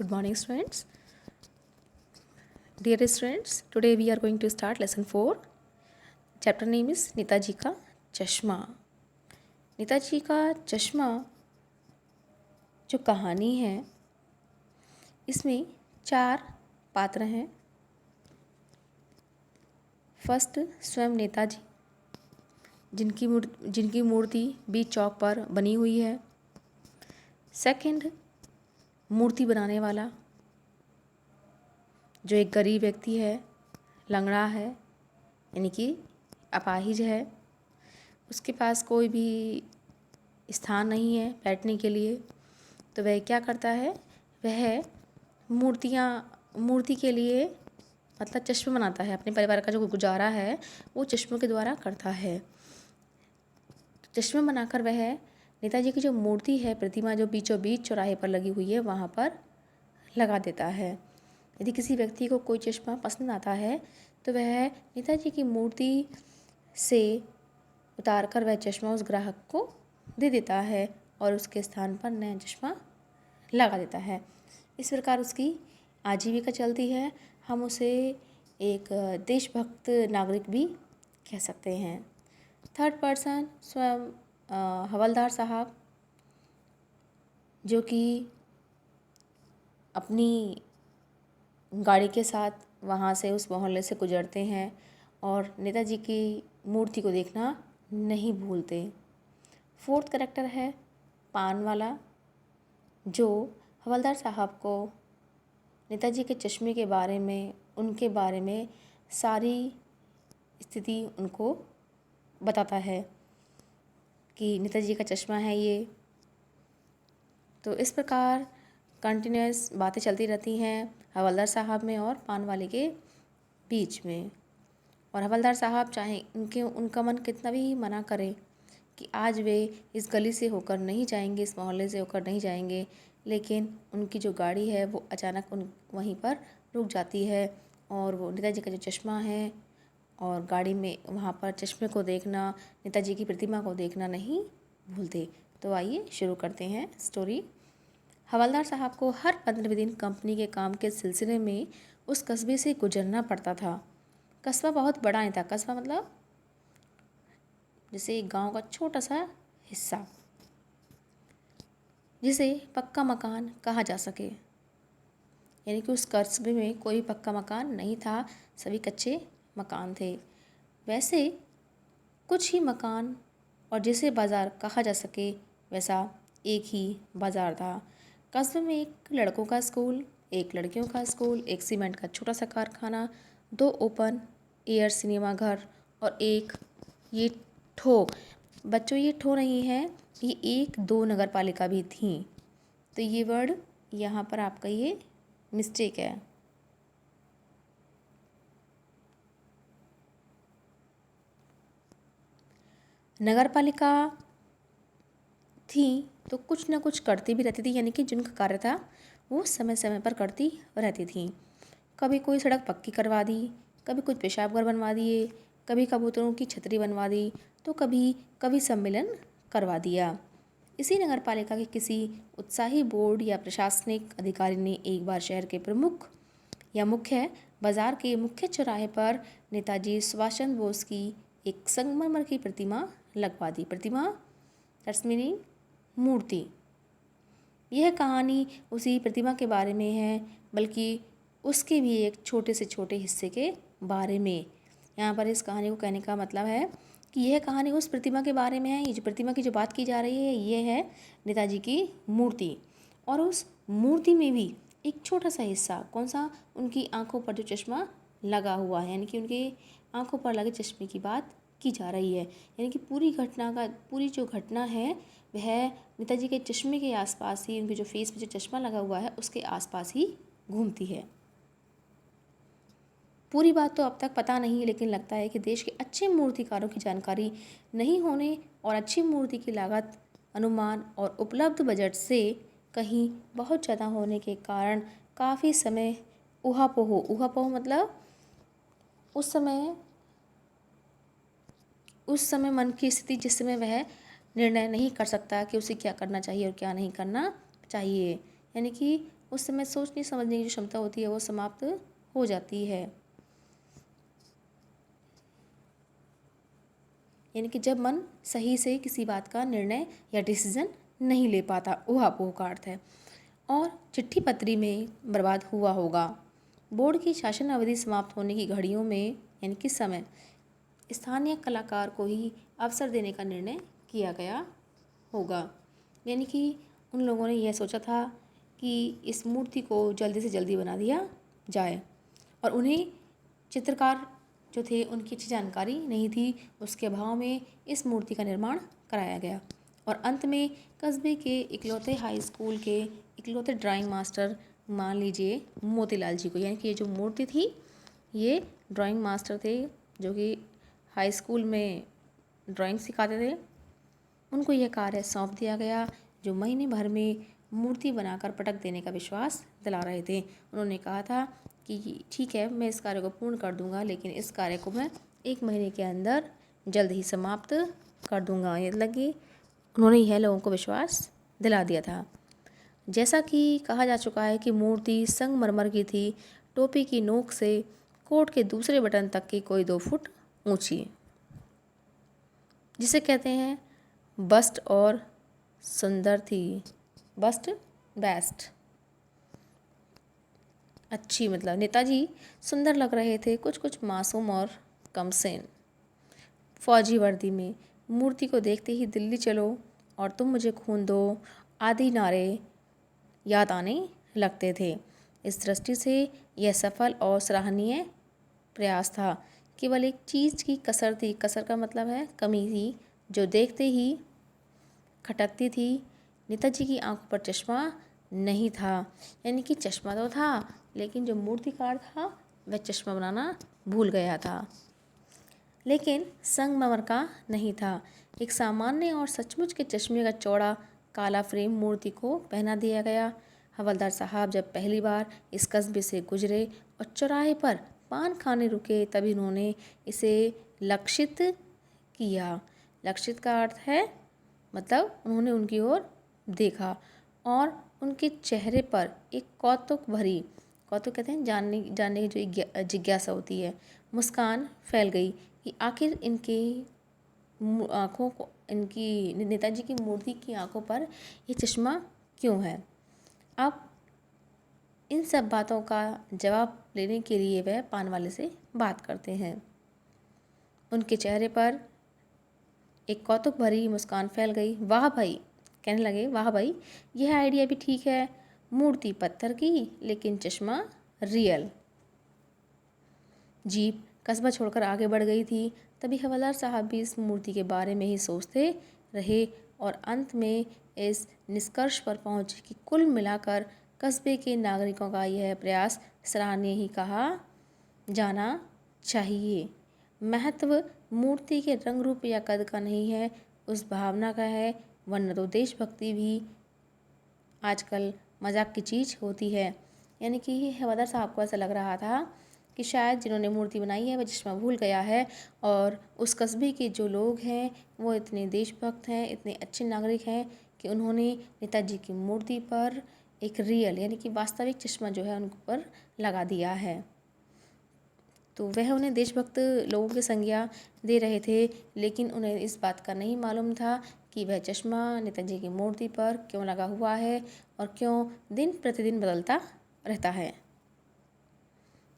Good morning, students. Dear students, today we are going to start lesson 4. Chapter name is Netaji का चश्मा. नेताजी का चश्मा जो कहानी है, इसमें 4 पात्र हैं. फर्स्ट स्वयं नेताजी, जिनकी मूर्ति बीच चौक पर बनी हुई है. सेकंड, मूर्ति बनाने वाला, जो एक गरीब व्यक्ति है, लंगड़ा है, यानी कि अपाहिज है. उसके पास कोई भी स्थान नहीं है बैठने के लिए, तो वह क्या करता है, वह मूर्ति के लिए मतलब चश्मे बनाता है. अपने परिवार का जो गुजारा है वो चश्मों के द्वारा करता है. चश्मे बनाकर वह नेताजी की जो मूर्ति है, प्रतिमा जो बीचों बीच चौराहे पर लगी हुई है, वहाँ पर लगा देता है. यदि किसी व्यक्ति को कोई चश्मा पसंद आता है तो वह नेताजी की मूर्ति से उतार कर वह चश्मा उस ग्राहक को दे देता है और उसके स्थान पर नया चश्मा लगा देता है. इस प्रकार उसकी आजीविका चलती है. हम उसे एक देशभक्त नागरिक भी कह सकते हैं. थर्ड पर्सन स्वयं हवलदार साहब, जो कि अपनी गाड़ी के साथ वहाँ से उस मोहल्ले से गुजरते हैं और नेताजी की मूर्ति को देखना नहीं भूलते. फोर्थ कैरेक्टर है पान वाला, जो हवलदार साहब को नेताजी के चश्मे के बारे में, उनके बारे में सारी स्थिति उनको बताता है कि नेताजी का चश्मा है ये. तो इस प्रकार कंटिन्यूस बातें चलती रहती हैं हवलदार साहब में और पान वाले के बीच में. और हवलदार साहब चाहे उनका मन कितना भी मना करे कि आज वे इस गली से होकर नहीं जाएंगे, इस मोहल्ले से होकर नहीं जाएंगे, लेकिन उनकी जो गाड़ी है वो अचानक वहीं पर रुक जाती है और वो नेताजी का जो चश्मा है और गाड़ी में वहाँ पर चश्मे को देखना, नेताजी की प्रतिमा को देखना नहीं भूलते. तो आइए शुरू करते हैं स्टोरी. हवलदार साहब को हर 15 दिन कंपनी के काम के सिलसिले में उस कस्बे से गुजरना पड़ता था. कस्बा बहुत बड़ा नहीं था. कस्बा मतलब जैसे एक गांव का छोटा सा हिस्सा, जिसे पक्का मकान कहा जा सके. यानी कि उस कस्बे में कोई पक्का मकान नहीं था, सभी कच्चे मकान थे. वैसे कुछ ही मकान और जिसे बाज़ार कहा जा सके वैसा एक ही बाज़ार था. कस्बे में एक लड़कों का स्कूल, एक लड़कियों का स्कूल, एक सीमेंट का छोटा सा कारखाना, 2 ओपन एयर सिनेमा घर और एक ये ठो, बच्चों ये ठो नहीं है, ये 1-2 नगर पालिका भी थी. तो ये वर्ड यहाँ पर आपका ये मिस्टेक है. नगर पालिका थी तो कुछ ना कुछ करती भी रहती थी, यानी कि जिनका कार्य था वो समय समय पर करती रहती थी. कभी कोई सड़क पक्की करवा दी, कभी कुछ पेशाब घर बनवा दिए, कभी कबूतरों की छतरी बनवा दी, तो कभी कवि सम्मेलन करवा दिया. इसी नगर पालिका के किसी उत्साही बोर्ड या प्रशासनिक अधिकारी ने एक बार शहर के प्रमुख या मुख्य बाजार के मुख्य चौराहे पर नेताजी सुभाष चंद्र बोस की एक संगमरमर की प्रतिमा लगवा दी. प्रतिमा दैट्स मीनिंग मूर्ति. यह कहानी उसी प्रतिमा के बारे में है, बल्कि उसके भी एक छोटे से छोटे हिस्से के बारे में. यहाँ पर इस कहानी को कहने का मतलब है कि यह कहानी उस प्रतिमा के बारे में है. ये जो प्रतिमा की जो बात की जा रही है ये है नेताजी की मूर्ति. और उस मूर्ति में भी एक छोटा सा हिस्सा, कौन सा, उनकी आंखों पर जो चश्मा लगा हुआ है, यानी कि उनकी आंखों पर लगे चश्मे की बात की जा रही है. यानी कि पूरी जो घटना है वह नेताजी के चश्मे के आसपास ही, उनके जो फेस पे जो चश्मा लगा हुआ है उसके आसपास ही घूमती है. पूरी बात तो अब तक पता नहीं, लेकिन लगता है कि देश के अच्छे मूर्तिकारों की जानकारी नहीं होने और अच्छी मूर्ति की लागत, अनुमान और उपलब्ध बजट से कहीं बहुत ज़्यादा होने के कारण काफ़ी समय ऊहापोह मतलब उस समय मन की स्थिति जिस समय वह निर्णय नहीं कर सकता कि उसे क्या करना चाहिए और क्या नहीं करना चाहिए. यानी कि उस समय सोचने समझने की जो क्षमता होती है वो समाप्त हो जाती है। यानी कि जब मन सही से किसी बात का निर्णय या डिसीजन नहीं ले पाता, ऊहापोह का अर्थ है। और चिट्ठी पत्री में बर्बाद हुआ होगा। बोर्ड की शासन अवधि समाप्त होने की घड़ियों में यानी कि समय स्थानीय कलाकार को ही अवसर देने का निर्णय किया गया होगा। यानी कि उन लोगों ने यह सोचा था कि इस मूर्ति को जल्दी से जल्दी बना दिया जाए, और उन्हें चित्रकार जो थे उनकी अच्छी जानकारी नहीं थी। उसके अभाव में इस मूर्ति का निर्माण कराया गया, और अंत में कस्बे के इकलौते हाई स्कूल के इकलौते ड्राइंग मास्टर मान लीजिए मोतीलाल जी को, यानी कि ये जो मूर्ति थी ये ड्राइंग मास्टर थे जो कि हाई स्कूल में ड्राइंग सिखाते थे, उनको यह कार्य सौंप दिया गया, जो महीने भर में मूर्ति बनाकर पटक देने का विश्वास दिला रहे थे। उन्होंने कहा था कि ठीक है, मैं इस कार्य को पूर्ण कर दूंगा, लेकिन इस कार्य को मैं 1 महीने के अंदर जल्द ही समाप्त कर दूंगा। ये लगी उन्होंने यह लोगों को विश्वास दिला दिया था। जैसा कि कहा जा चुका है कि मूर्ति संगमरमर की थी, टोपी की नोक से कोट के दूसरे बटन तक की कोई 2 फुट ऊंची, जिसे कहते हैं बस्ट, और सुंदर थी। बस्ट बेस्ट अच्छी, मतलब नेताजी सुंदर लग रहे थे, कुछ कुछ मासूम और कमसीन फौजी वर्दी में। मूर्ति को देखते ही दिल्ली चलो और तुम मुझे खून दो आदि नारे याद आने लगते थे। इस दृष्टि से यह सफल और सराहनीय प्रयास था। केवल एक चीज़ की कसर थी, कसर का मतलब है कमी थी, जो देखते ही खटकती थी। नेताजी की आंखों पर चश्मा नहीं था, यानी कि चश्मा तो था, लेकिन जो मूर्तिकार था वह चश्मा बनाना भूल गया था, लेकिन संगमरमर का नहीं था। एक सामान्य और सचमुच के चश्मे का चौड़ा काला फ्रेम मूर्ति को पहना दिया गया। हवलदार साहब जब पहली बार इस कस्बे से गुजरे और चौराहे पर पान खाने रुके, तभी उन्होंने इसे लक्षित किया। लक्षित का अर्थ है मतलब उन्होंने उनकी ओर देखा, और उनके चेहरे पर एक कौतुक भरी, कौतुक कहते हैं जानने जानने की जो एक जिज्ञासा होती है, मुस्कान फैल गई कि आखिर इनके आँखों को, इनकी नेताजी की मूर्ति की आँखों पर ये चश्मा क्यों है। अब इन सब बातों का जवाब लेने के लिए वह पान वाले से बात करते हैं। उनके चेहरे पर एक कौतुक भरी मुस्कान फैल गई। वाह भाई, कहने लगे, वाह भाई, यह आइडिया भी ठीक है। मूर्ति पत्थर की लेकिन चश्मा रियल। जीप कस्बा छोड़कर आगे बढ़ गई थी। तभी हवलदार साहब भी इस मूर्ति के बारे में ही सोचते रहे, और अंत में इस निष्कर्ष पर पहुंचे कि कुल मिलाकर कस्बे के नागरिकों का यह प्रयास सराहनीय ही कहा जाना चाहिए। महत्व मूर्ति के रंग रूप या कद का नहीं है, उस भावना का है, वरना तो देशभक्ति भी आजकल मजाक की चीज़ होती है। यानी कि हवलदार साहब को ऐसा लग रहा था कि शायद जिन्होंने मूर्ति बनाई है वह चश्मा भूल गया है, और उस कस्बे के जो लोग हैं वो इतने देशभक्त हैं, इतने अच्छे नागरिक हैं कि उन्होंने नेताजी की मूर्ति पर एक रियल यानी कि वास्तविक चश्मा जो है उन पर लगा दिया है। तो वह उन्हें देशभक्त लोगों की संज्ञा दे रहे थे, लेकिन उन्हें इस बात का नहीं मालूम था कि वह चश्मा नेताजी की मूर्ति पर क्यों लगा हुआ है और क्यों दिन प्रतिदिन बदलता रहता है।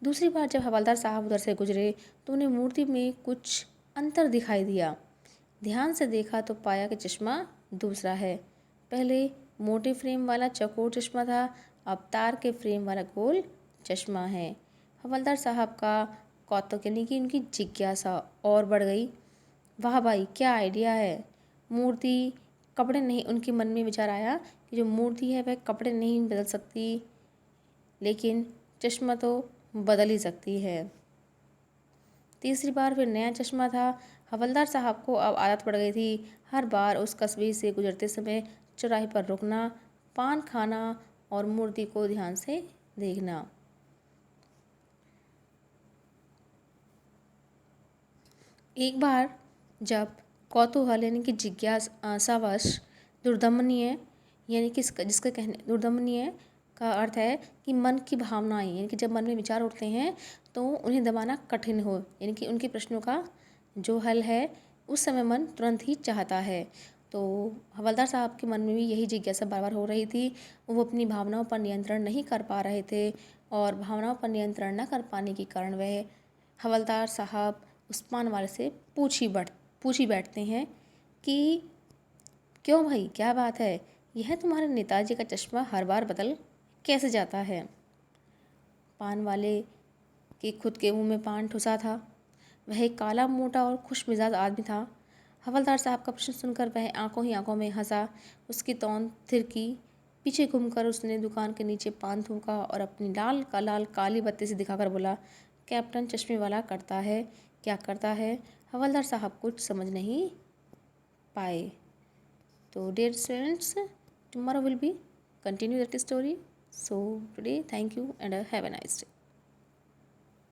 दूसरी बार जब हवलदार साहब उधर से गुजरे तो उन्हें मूर्ति में कुछ अंतर दिखाई दिया। ध्यान से देखा तो पाया कि चश्मा दूसरा है। पहले मोटे फ्रेम वाला चौकोर चश्मा था, अब तार के फ्रेम वाला गोल चश्मा है। हवलदार साहब का कौतुक यानी कि उनकी जिज्ञासा और बढ़ गई। वाह भाई, क्या आइडिया है। मूर्ति कपड़े नहीं, उनके मन में विचार आया कि जो मूर्ति है वह कपड़े नहीं बदल सकती, लेकिन चश्मा तो बदल ही सकती है। तीसरी बार फिर नया चश्मा था। हवलदार साहब को अब आदत पड़ गई थी हर बार उस कस्बे से गुजरते समय चौराहे पर रुकना, पान खाना और मूर्ति को ध्यान से देखना। एक बार जब कौतूहल यानी कि जिज्ञासावश दुर्दमनीय यानी कि जिसका कहने दुर्दमनीय का अर्थ है कि मन की भावनाएं, यानी कि जब मन में विचार उठते हैं तो उन्हें दबाना कठिन हो, यानी कि उनके प्रश्नों का जो हल है उस समय मन तुरंत ही चाहता है। तो हवलदार साहब के मन में भी यही जिज्ञासा बार बार हो रही थी। वो अपनी भावनाओं पर नियंत्रण नहीं कर पा रहे थे और भावनाओं पर नियंत्रण न कर पाने के कारण वह हवलदार साहब उस पान वाले से पूछ ही बैठते हैं कि क्यों भाई, क्या बात है, यह तुम्हारे नेताजी का चश्मा हर बार बदल कैसे जाता है। पान वाले के खुद के मुंह में पान ठुसा था। वह एक काला, मोटा और खुश मिजाज आदमी था। हवलदार साहब का प्रश्न सुनकर वह आंखों ही आंखों में हंसा। उसकी तौन थिरकी। पीछे घूमकर उसने दुकान के नीचे पान थूका और अपनी लाल काली बत्ती से दिखाकर बोला, कैप्टन चश्मे वाला करता है, क्या करता है। हवलदार साहब कुछ समझ नहीं पाए। तो dear students, tomorrow will be continue that story. So today, thank you and have a nice day.